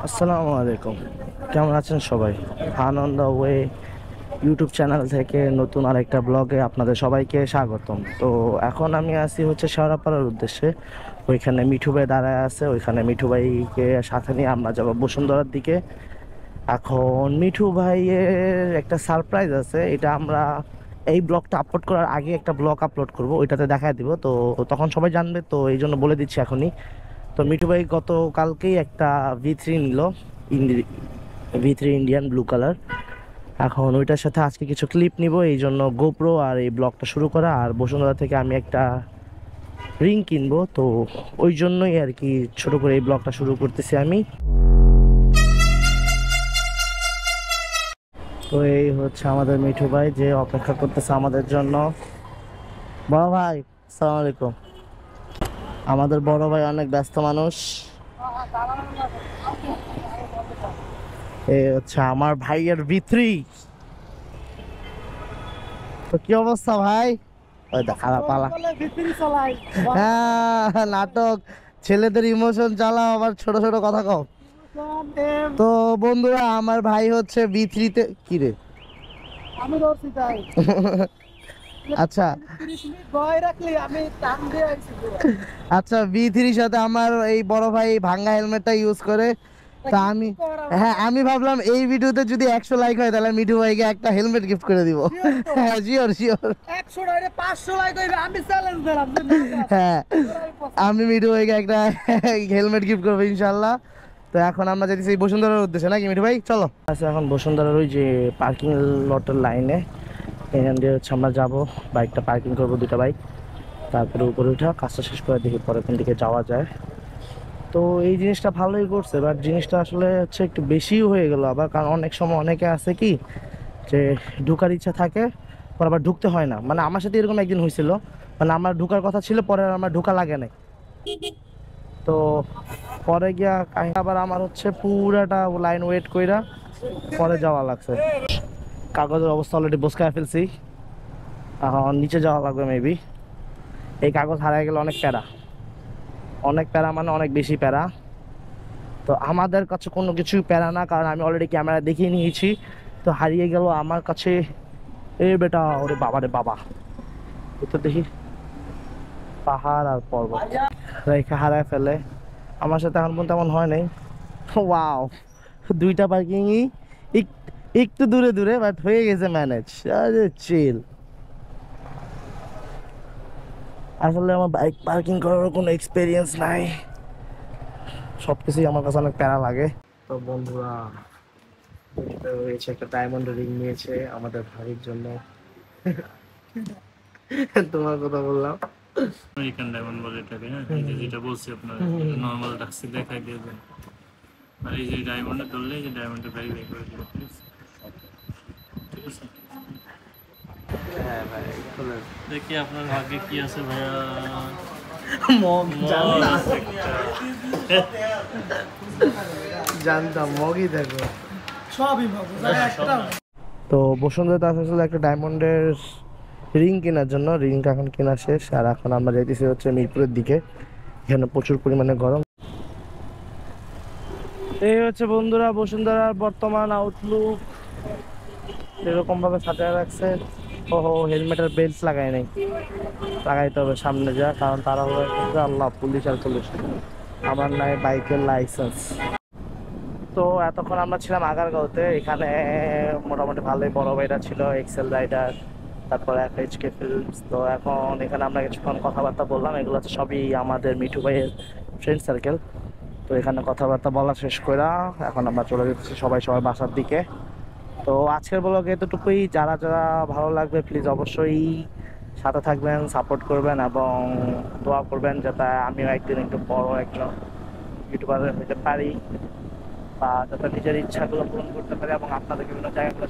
আসসালামু আলাইকুম। কেমন আছেন সবাই? আনন্দ ওয়ে ইউটিউব চ্যানেল থেকে নতুন আরেকটা ব্লগে আপনাদের সবাইকে স্বাগতম। তো এখন আমি আছি হচ্ছে শেওড়াপাড়ার উদ্দেশ্যে। ওইখানে মিঠু ভাই দাঁড়ায় আছে, ওইখানে মিঠু ভাইকে সাথে নিয়ে আমরা যাবো বসুন্ধরার দিকে। এখন মিঠু ভাইয়ের একটা সারপ্রাইজ আছে, এটা আমরা এই ব্লগটা আপলোড করার আগে একটা ব্লগ আপলোড করব, ওইটাতে দেখায় দিব। তো তখন সবাই জানবে, তো এই জন্য বলে দিচ্ছি এখনই। তো মিঠু ভাই গতকালকেই একটা V3 নিল, V3 ইন্ডিয়ান ব্লু কালার। এখন ওইটার সাথে আজকে কিছু ক্লিপ নিব, এই জন্য গোপ্রো আর এই ব্লগটা শুরু করা। আর বসুন্ধরা থেকে আমি একটা রিং কিনবো, তো ওই জন্যই আর কি ছোট করে এই ব্লগটা শুরু করতেছি আমি। তো এই হচ্ছে আমাদের মিঠু ভাই যে অপেক্ষা করতেছে আমাদের জন্য। বড় ভাই, আসসালামু আলাইকুম। আমাদের বড় ভাই অনেক ব্যস্ত মানুষ। এই হচ্ছে আমার ভাইয়ের V3। তো কি অবস্থা ভাই? ওই খারাপ পালা হ্যাঁ, নাটক, ছেলেদের ইমোশন চালাও, আবার ছোট ছোট কথা কও। তো বন্ধুরা, আমার ভাই হচ্ছে V3 তে কি রে আমি ধরছি তাই আচ্ছা 30 মিনিট ভয় রাখলি আমি টান দিয়ে আইছি পুরো। আচ্ছা, V3 সাথে আমার এই বড় ভাই ভাঙ্গা হেলমেটটা ইউজ করে। তা আমি, হ্যাঁ, আমি ভাবলাম এই ভিডিওতে যদি 100 লাইক হয় তাহলে মিঠু ভাইকে একটা হেলমেট গিফট করে দিব। হ্যাঁ, শিওর শিওর। 100 টাকা 500 লাইক হইবে আমি চ্যালেঞ্জ দিলাম যে না না হ্যাঁ, আমি মিঠু ভাইকে একটা হেলমেট গিফট করবো ইনশাল্লাহ। তো এখন আমরা যেতেছি বসুন্ধরার উদ্দেশ্যে, নাকি মিঠু ভাই? চলো। আচ্ছা, এখন বসুন্ধরার ওই যে পার্কিং লটের লাইনে, এখান দিয়ে হচ্ছে আমরা যাবো, বাইকটা পার্কিং করবো, দুটা বাইক। তারপরে উপরে উঠা কাজটা শেষ করে দেখি পরে কোন দিকে যাওয়া যায়। তো এই জিনিসটা ভালোই করছে, বাট জিনিসটা আসলে হচ্ছে একটু বেশিও হয়ে গেল আবার। কারণ অনেক সময় অনেকে আছে কি যে ঢুকার ইচ্ছা থাকে, পর আবার ঢুকতে হয় না। মানে আমার সাথে এরকম একদিন হয়েছিল, মানে আমার ঢুকার কথা ছিল, পরে আর আমার ঢুকা লাগে নাই। তো পরে গিয়া আবার আমার হচ্ছে পুরাটা লাইন ওয়েট কইরা পরে যাওয়া লাগছে। কাগজের অবস্থা অলরেডি বসকায় ফেলছি, এখন নিচে যাওয়া লাগবে মেবি। এই কাগজ হারায় গেলে অনেক প্যারা, অনেক প্যারা, মানে অনেক বেশি প্যারা। তো আমাদের কাছে কোনো কিছুই প্যারা না, কারণ আমি অলরেডি ক্যামেরা দেখিয়ে নিয়েছি। তো হারিয়ে গেল আমার কাছে, এ বেটা, ওরে বাবা রে বাবা। তো দেখি পাহাড় আর পর্বত রেখা হারায় ফেলে। আমার সাথে এখন পর্যন্ত তেমন হয় নাই। ওয়াও, দুইটা পার্কিংই একটু দূরে দূরে, বাট হয়ে গেছে ম্যানেজ। আরে চিল। আসলে আমার বাইক পার্কিং করার কোনো এক্সপিরিয়েন্স নাই, সবকিছুই আমার কাছে অনেক প্যারা লাগে। তো বন্ধুরা, রয়েছে একটা ডায়মন্ড রিং নিয়েছে আমাদের ভাইয়ের জন্য। তোমার কথা বললাম, আমেরিকান ডায়মন্ড বলে এটাকে। হ্যাঁ, এই যে যেটা বলছি আপনার নর্মাল ডাক্সি দেখাই দিয়েছেন। আর এই যে ডায়মন্ডে ধরলে এই যে ডায়মন্ডের ভেরিফাই করে দিল। ঠিক আছে, হ্যাঁ ভাই, দেখি আপনার ভাগ্যে কি আছে ভাইয়া। জানতাম মগই দেখো। সবই ভাবো একটা তো বসুন্ধরা আসলে একটা ডায়মন্ডের রিং কেনার জন্য, রিংটা এখন কেনা শেষ। আর এখন আমরা যাইতেছি হচ্ছে মিরপুরের দিকে, এখানে প্রচুর পরিমাণে গরম। এই হচ্ছে বন্ধুরা বসুন্ধরার বর্তমান আউটলুক, এরকম ভাবে সাজায় রাখছে। ওহো, হেলমেটের বেল্ট লাগাই নাই, লাগাইতে হবে সামনে যা, কারণ তারা হয়ে গেছে আল্লাহ পুলিশ আর পুলিশ। আমার নাই বাইকের লাইসেন্স। তো এতক্ষণ আমরা ছিলাম আগারগাঁওতে, এখানে মোটামুটি ভালোই বড় ভাইরা ছিল, এক্সেল রাইডার, তারপরে FHK ফিল্মস। তো এখন এখানে আমরা কিছুক্ষণ কথাবার্তা বললাম, এগুলো হচ্ছে সবই আমাদের মিঠু ভাইয়ের ফ্রেন্ড সার্কেল। তো এখানে কথাবার্তা বলা শেষ করে এখন আমরা চলে যেতেছি সবাই সবার বাসার দিকে। তো আজকের ব্লগে এতটুকুই। যারা যারা ভালো লাগবে প্লিজ অবশ্যই সাথে থাকবেন, সাপোর্ট করবেন এবং দোয়া করবেন যাতে আমিও একদিন একটু বড় একজন ইউটিউবার হতে পারি, বা যাতে নিজের ইচ্ছাগুলো পূরণ করতে পারি এবং আপনাদের বিভিন্ন জায়গাগুলো